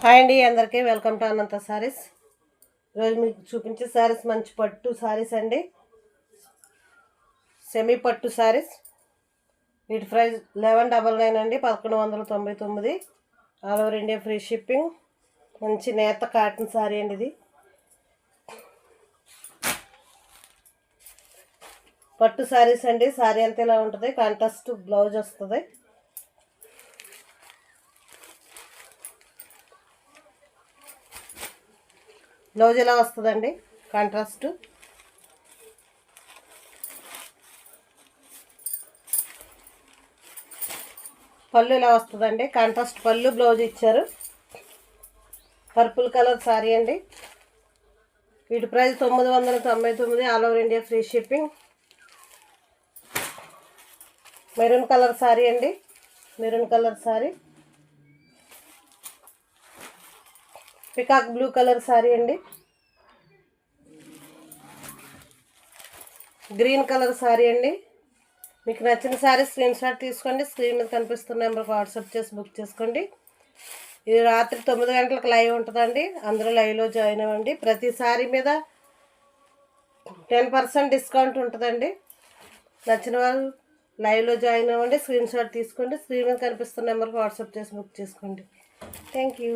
Hi అండి, అందరికీ welcome to అనంత సారీస్. ఈరోజు మీకు చూపించే సారీస్ మంచి పట్టు సారీస్ అండి, సెమీ పట్టు సారీస్. వీటి ప్రైస్ 1199 అండి, 1199. All over India free shipping. మంచి నేత కాటన్ సారీ అండి ఇది. పట్టు సారీస్ అండి. సారీ అంతా ఇలా ఉంటుంది, కాంట్రాస్ట్ బ్లౌజ్ వస్తుంది. బ్లౌజ్ ఇలా వస్తుందండి, కాంట్రాస్ట్. పళ్ళు ఇలా వస్తుందండి, కాంట్రాస్ట్ పళ్ళు, బ్లౌజ్ ఇచ్చారు. పర్పుల్ కలర్ సారీ అండి. వీటి price 999, all over India free shipping. Maroon colour sari అండి, maroon colour sari. Peacock blue colour sari అండి. గ్రీన్ కలర్ సారీ అండి. మీకు నచ్చిన సారీ స్క్రీన్ షాట్ తీసుకోండి, స్క్రీన్ మీద కనిపిస్తున్న నెంబర్కి వాట్సాప్ చేసి బుక్ చేసుకోండి. ఇది రాత్రి 9 గంటలకు లైవ్ ఉంటుందండి, అందరూ లైవ్లో జాయిన్ అవ్వండి. ప్రతి సారీ మీద 10% డిస్కౌంట్ ఉంటుందండి. నచ్చిన వాళ్ళు లైవ్లో జాయిన్ అవ్వండి, స్క్రీన్ షాట్ తీసుకోండి, స్క్రీన్ మీద కనిపిస్తున్న నెంబర్కి వాట్సాప్ చేసి బుక్ చేసుకోండి. Thank you.